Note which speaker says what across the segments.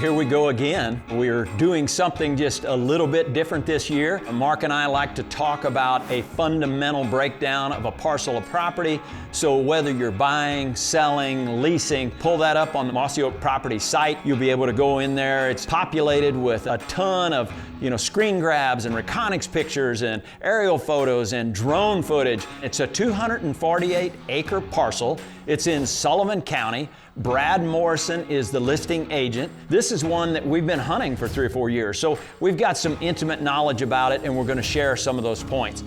Speaker 1: Here we go again. We're doing something just a little bit different this year. Mark and I like to talk about a fundamental breakdown of a parcel of property. So whether you're buying, selling, leasing, pull that up on the Mossy property site. You'll be able to go in there. It's populated with a ton of screen grabs and reconics pictures and aerial photos and drone footage. It's a 248 acre parcel. It's in Sullivan County. Brad Morrison is the listing agent. This is one that we've been hunting for 3 or 4 years, so we've got some intimate knowledge about it, and we're going to share some of those points.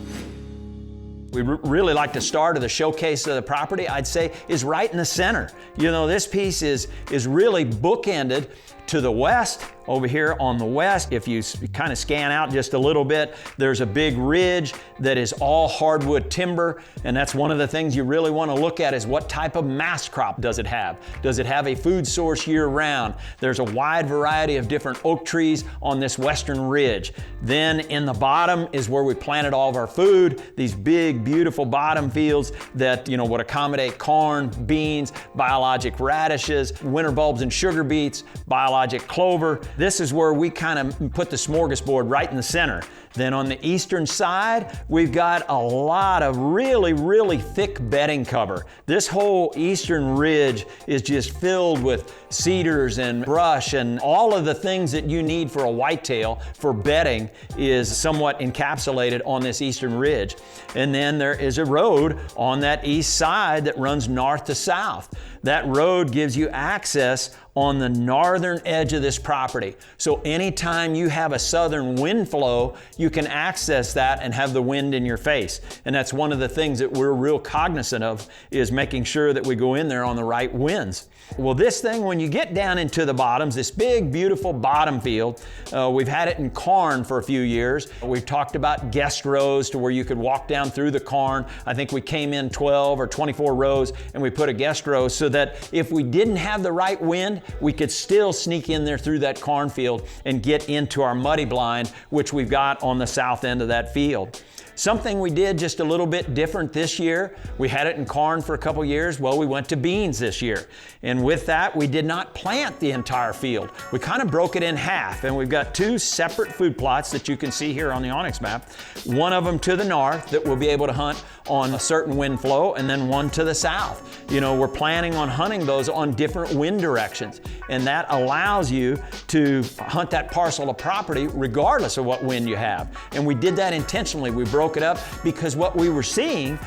Speaker 1: We really like to start at the showcase of the property, I'd say, is right in the center. This piece is really bookended to the west. Over here on the west, if you kind of scan out just a little bit, there's a big ridge that is all hardwood timber, and that's one of the things you really want to look at is what type of mast crop does it have? Does it have a food source year-round? There's a wide variety of different oak trees on this western ridge. Then in the bottom is where we planted all of our food, these big, beautiful bottom fields that would accommodate corn, beans, biologic radishes, winter bulbs and sugar beets, biologic clover. This is where we kind of put the smorgasbord right in the center. Then on the eastern side, we've got a lot of really, really thick bedding cover. This whole eastern ridge is just filled with cedars and brush, and all of the things that you need for a whitetail for bedding is somewhat encapsulated on this eastern ridge. And then there is a road on that east side that runs north to south. That road gives you access on the northern edge of this property. So anytime you have a southern wind flow, you can access that and have the wind in your face. And that's one of the things that we're real cognizant of, is making sure that we go in there on the right winds. Well, this thing, when you get down into the bottoms, this big, beautiful bottom field, we've had it in corn for a few years. We've talked about guest rows to where you could walk down through the corn. I think we came in 12 or 24 rows and we put a guest row so that if we didn't have the right wind, we could still sneak in there through that cornfield and get into our muddy blind, which we've got on the south end of that field. Something we did just a little bit different this year, we had it in corn for a couple years, well, we went to beans this year. And with that, we did not plant the entire field. We kind of broke it in half, and we've got 2 separate food plots that you can see here on the Onyx map. One of them to the north that we'll be able to hunt on a certain wind flow, and then one to the south. We're planning on hunting those on different wind directions, and that allows you to hunt that parcel of property regardless of what wind you have. And we did that intentionally. We broke it up because what we were seeing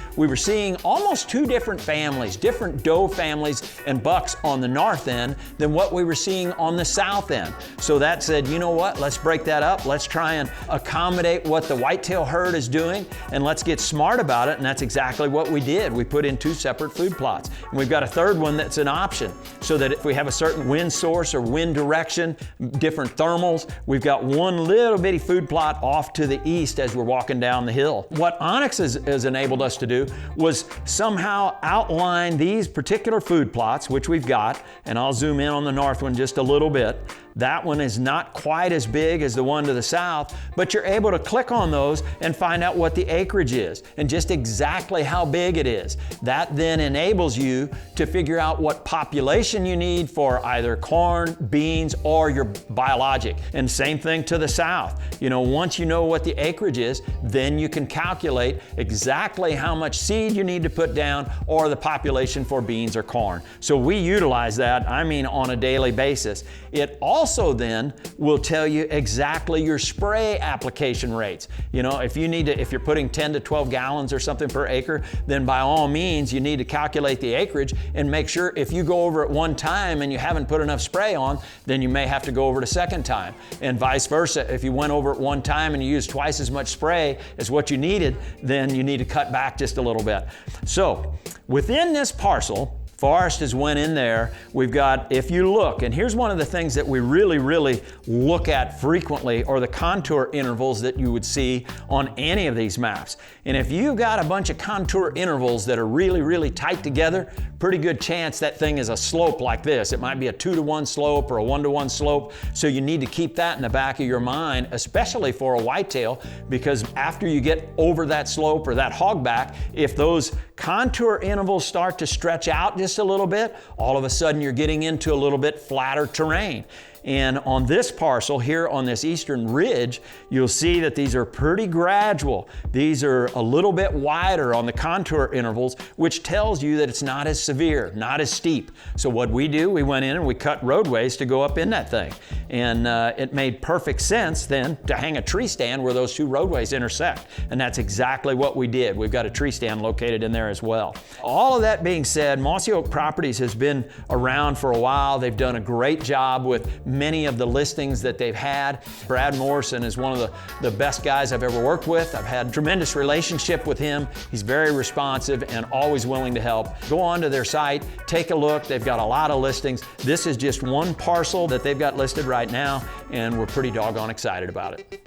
Speaker 1: almost 2 different families, different doe families and bucks on the north end than what we were seeing on the south end. So that said, you know what, let's break that up. Let's try and accommodate what the whitetail herd is doing, and let's get smart about it. And that's exactly what we did. We put in 2 separate food plots. And we've got a third one that's an option, so that if we have a certain wind source or wind direction, different thermals, we've got one little bitty food plot off to the east as we're walking down the hill. What Onyx has enabled us to do was somehow outline these particular food plots, which we've got, and I'll zoom in on the north one just a little bit. That one is not quite as big as the one to the south, but you're able to click on those and find out what the acreage is and just exactly how big it is. That then enables you to figure out what population you need for either corn, beans, or your biologic. And same thing to the south. Once you know what the acreage is, then you can calculate exactly how much seed you need to put down or the population for beans or corn. So we utilize that, on a daily basis. It also then will tell you exactly your spray application rates. If you're putting 10 to 12 gallons or something per acre, then by all means you need to calculate the acreage and make sure if you go over it one time and you haven't put enough spray on, then you may have to go over it a second time. And vice versa, if you went over it one time and you used twice as much spray as what you needed, then you need to cut back just a little bit. So within this parcel, Forrest has went in there. We've got, if you look, and here's one of the things that we really look at frequently, are the contour intervals that you would see on any of these maps. And if you've got a bunch of contour intervals that are really tight together, pretty good chance that thing is a slope like this. It might be a 2-to-1 slope or a 1-to-1 slope. So you need to keep that in the back of your mind, especially for a whitetail, because after you get over that slope or that hogback, if those contour intervals start to stretch out just a little bit, all of a sudden you're getting into a little bit flatter terrain. And on this parcel here on this eastern ridge, you'll see that these are pretty gradual. These are a little bit wider on the contour intervals, which tells you that it's not as severe, not as steep. So what we do, we went in and we cut roadways to go up in that thing. And it made perfect sense then to hang a tree stand where those two roadways intersect. And that's exactly what we did. We've got a tree stand located in there as well. All of that being said, Mossy Oak Properties has been around for a while. They've done a great job with many of the listings that they've had. Brad Morrison is one of the best guys I've ever worked with. I've had a tremendous relationship with him. He's very responsive and always willing to help. Go onto their site, take a look. They've got a lot of listings. This is just one parcel that they've got listed right now, and we're pretty doggone excited about it.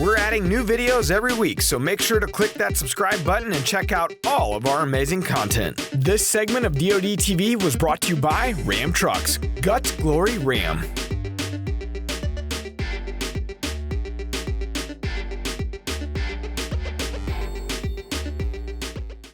Speaker 2: We're adding new videos every week, so make sure to click that subscribe button and check out all of our amazing content. This segment of DoD TV was brought to you by Ram Trucks. Guts, Glory, Ram.